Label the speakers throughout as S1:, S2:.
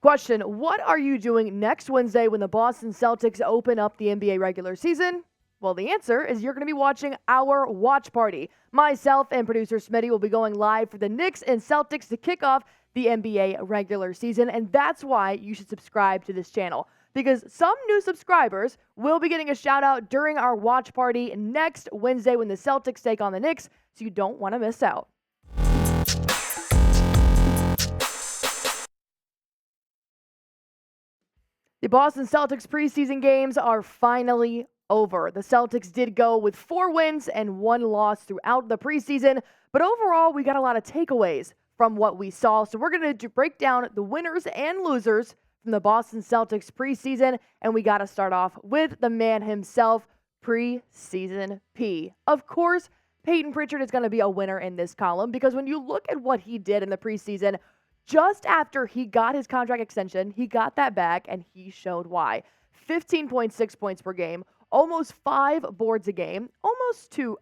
S1: Question, what are you doing next Wednesday when the Boston Celtics open up the NBA regular season? Well, the answer is you're going to be watching our watch party. Myself and producer Smitty will be going live for the Knicks and Celtics to kick off the NBA regular season, and that's why you should subscribe to this channel, because some new subscribers will be getting a shout out during our watch party next Wednesday when the Celtics take on the Knicks, so you don't want to miss out. The Boston Celtics preseason games are finally over. The Celtics did go with 4 wins and 1 loss throughout the preseason, but overall we got a lot of takeaways from what we saw. So we're going to break down the winners and losers from the Boston Celtics preseason, and we got to start off with the man himself, Preseason P. Of course, Payton Pritchard is going to be a winner in this column because when you look at what he did in the preseason, just after he got his contract extension, he got that back, and he showed why. 15.6 points per game, almost 5 boards a game, almost 2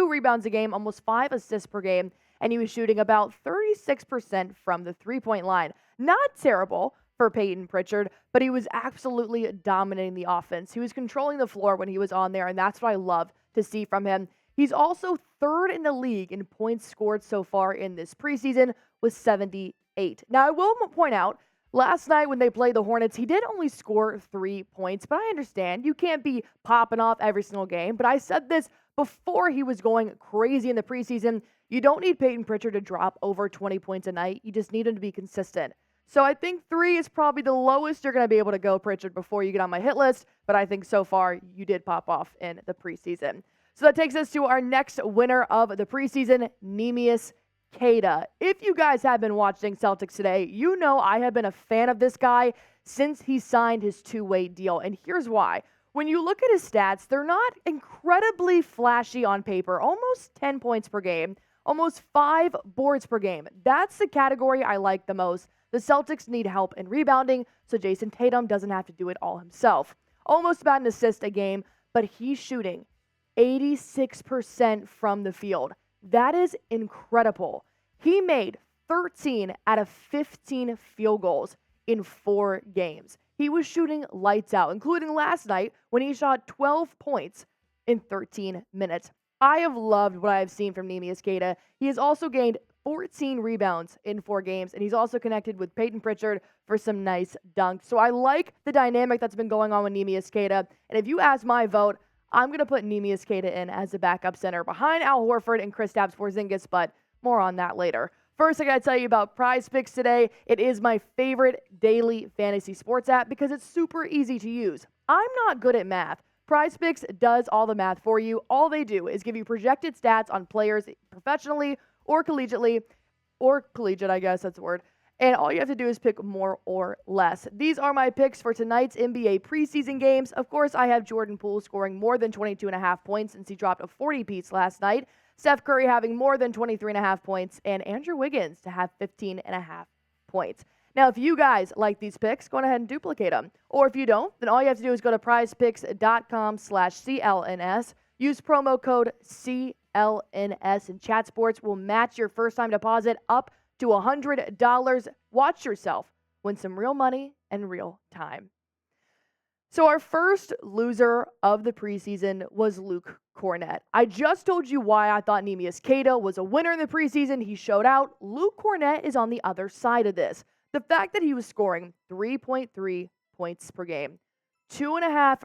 S1: rebounds a game, almost 5 assists per game, and he was shooting about 36% from the three-point line. Not terrible for Payton Pritchard, but he was absolutely dominating the offense. He was controlling the floor when he was on there, and that's what I love to see from him. He's also 3rd in the league in points scored so far in this preseason with 78. Now, I will point out, last night when they played the Hornets, he did only score 3 points, but I understand you can't be popping off every single game. But I said this before he was going crazy in the preseason. You don't need Payton Pritchard to drop over 20 points a night. You just need him to be consistent. So I think 3 is probably the lowest you're going to be able to go, Pritchard, before you get on my hit list. But I think so far you did pop off in the preseason. So that takes us to our next winner of the preseason, Neemias Queta. If you guys have been watching Celtics Today, you know I have been a fan of this guy since he signed his 2-way deal. And here's why. When you look at his stats, they're not incredibly flashy on paper. Almost 10 points per game, almost 5 boards per game. That's the category I like the most. The Celtics need help in rebounding, so Jayson Tatum doesn't have to do it all himself. Almost about an assist a game, but he's shooting 86% from the field. That is incredible. He made 13 out of 15 field goals in 4 games. He was shooting lights out, including last night when he shot 12 points in 13 minutes. I have loved what I have seen from Neemias Queta. He has also gained 14 rebounds in 4 games, and he's also connected with Payton Pritchard for some nice dunks. So I like the dynamic that's been going on with Neemias Queta, and if you ask my vote, I'm going to put Neemias Queta in as a backup center behind Al Horford and Kristaps Porzingis, but more on that later. First, I got to tell you about Prize Picks today. It is my favorite daily fantasy sports app because it's super easy to use. I'm not good at math. Prize Picks does all the math for you. All they do is give you projected stats on players professionally or collegiately, or collegiate, I guess that's the word. And all you have to do is pick more or less. These are my picks for tonight's NBA preseason games. Of course, I have Jordan Poole scoring more than 22.5 points since he dropped a 40-piece last night. Steph Curry having more than 23.5 points. And Andrew Wiggins to have 15.5 points. Now, if you guys like these picks, go ahead and duplicate them. Or if you don't, then all you have to do is go to prizepicks.com/CLNS. Use promo code CLNS, and Chat Sports will match your first-time deposit up to $100. Watch yourself win some real money and real time. So our first loser of the preseason was Luke Kornet. I just told you why I thought Neemias Queta was a winner in the preseason. He showed out. Luke Kornet is on the other side of this. The fact that he was scoring 3.3 points per game, 2.5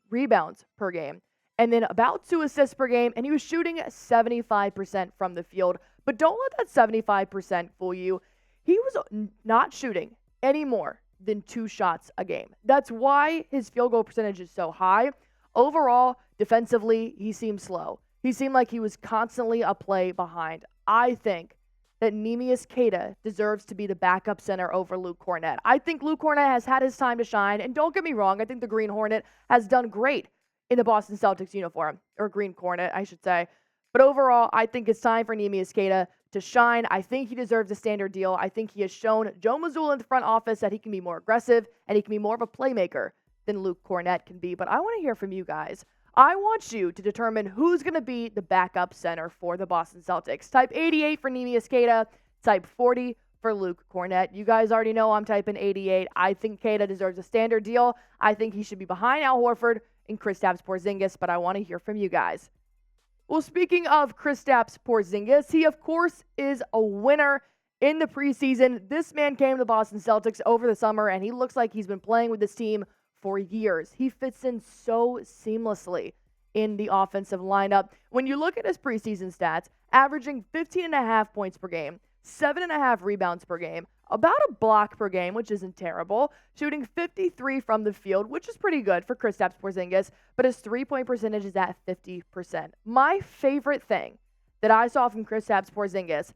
S1: rebounds per game, and then about 2 assists per game, and he was shooting 75% from the field. But don't let that 75% fool you. He was not shooting any more than 2 shots a game. That's why his field goal percentage is so high. Overall, defensively, he seemed slow. He seemed like he was constantly a play behind. I think that Neemias Queta deserves to be the backup center over Luke Kornet. I think Luke Kornet has had his time to shine, and don't get me wrong, I think the Green Hornet has done great in the Boston Celtics uniform, or Green Kornet, I should say. But overall, I think it's time for Neemias Queta to shine. I think he deserves a standard deal. I think he has shown Joe Mazzulla in the front office that he can be more aggressive and he can be more of a playmaker than Luke Kornet can be. But I want to hear from you guys. I want you to determine who's going to be the backup center for the Boston Celtics. Type 88 for Neemias Queta. Type 40 for Luke Kornet. You guys already know I'm typing 88. I think Queta deserves a standard deal. I think he should be behind Al Horford and Kristaps Porzingis, but I want to hear from you guys. Well, speaking of Kristaps Porzingis, he, of course, is a winner in the preseason. This man came to the Boston Celtics over the summer, and he looks like he's been playing with this team for years. He fits in so seamlessly in the offensive lineup. When you look at his preseason stats, averaging 15.5 points per game, 7.5 rebounds per game, about a block per game, which isn't terrible, shooting 53 from the field, which is pretty good for Kristaps Porzingis, but his three-point percentage is at 50%. My favorite thing that I saw from Kristaps Porzingis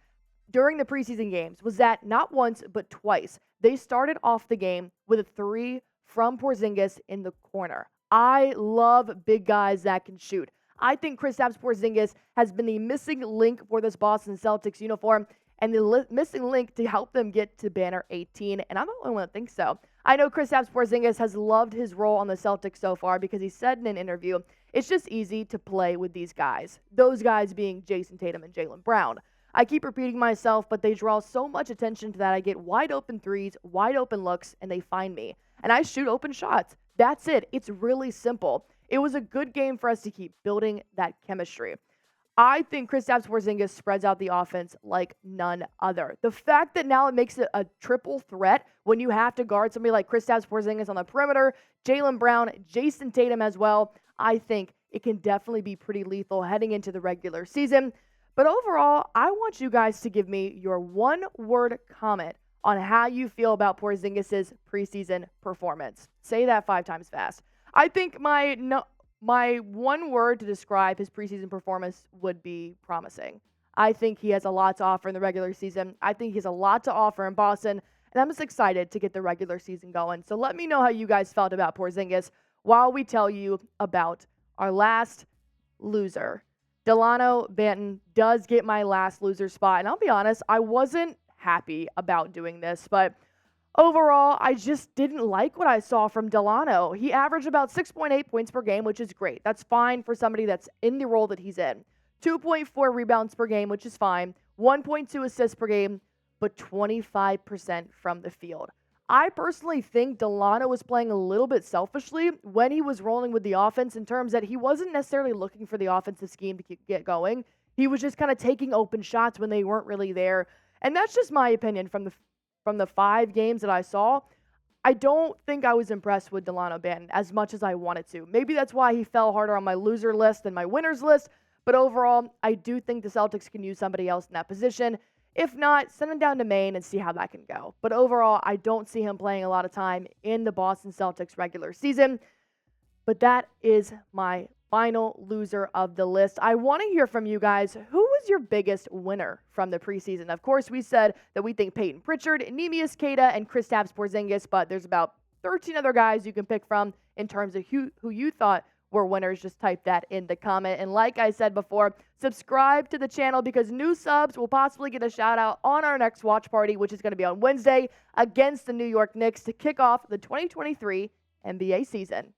S1: during the preseason games was that not once, but twice, they started off the game with a three from Porzingis in the corner. I love big guys that can shoot. I think Kristaps Porzingis has been the missing link for this Boston Celtics uniform and the missing link to help them get to banner 18, and I'm the only one that thinks so. I know Kristaps Porzingis has loved his role on the Celtics so far because he said in an interview, it's just easy to play with these guys. Those guys being Jayson Tatum and Jaylen Brown. I keep repeating myself, but they draw so much attention to that I get wide open threes, wide open looks, and they find me. And I shoot open shots. That's it. It's really simple. It was a good game for us to keep building that chemistry. I think Kristaps Porzingis spreads out the offense like none other. The fact that now it makes it a triple threat when you have to guard somebody like Kristaps Porzingis on the perimeter, Jaylen Brown, Jayson Tatum as well, I think it can definitely be pretty lethal heading into the regular season. But overall, I want you guys to give me your one-word comment on how you feel about Porzingis' preseason performance. Say that 5 times fast. I think my one word to describe his preseason performance would be promising. I think he has a lot to offer in the regular season. I think he has a lot to offer in Boston, and I'm just excited to get the regular season going. So let me know how you guys felt about Porzingis while we tell you about our last loser. Delano Banton does get my last loser spot, and I'll be honest, I wasn't happy about doing this, but overall, I just didn't like what I saw from Delano. He averaged about 6.8 points per game, which is great. That's fine for somebody that's in the role that he's in. 2.4 rebounds per game, which is fine. 1.2 assists per game, but 25% from the field. I personally think Delano was playing a little bit selfishly when he was rolling with the offense in terms that he wasn't necessarily looking for the offensive scheme to get going. He was just kind of taking open shots when they weren't really there. And that's just my opinion from the 5 games that I saw. I don't think I was impressed with Delano Banton as much as I wanted to. Maybe that's why he fell harder on my loser list than my winners list. But overall, I do think the Celtics can use somebody else in that position. If not, send him down to Maine and see how that can go. But overall, I don't see him playing a lot of time in the Boston Celtics regular season. But that is my final loser of the list. I want to hear from you guys. Who was your biggest winner from the preseason? Of course, we said that we think Payton Pritchard, Neemias, Queta, and Kristaps Porzingis, but there's about 13 other guys you can pick from in terms of who you thought were winners. Just type that in the comment. And like I said before, subscribe to the channel because new subs will possibly get a shout out on our next watch party, which is going to be on Wednesday against the New York Knicks to kick off the 2023 NBA season.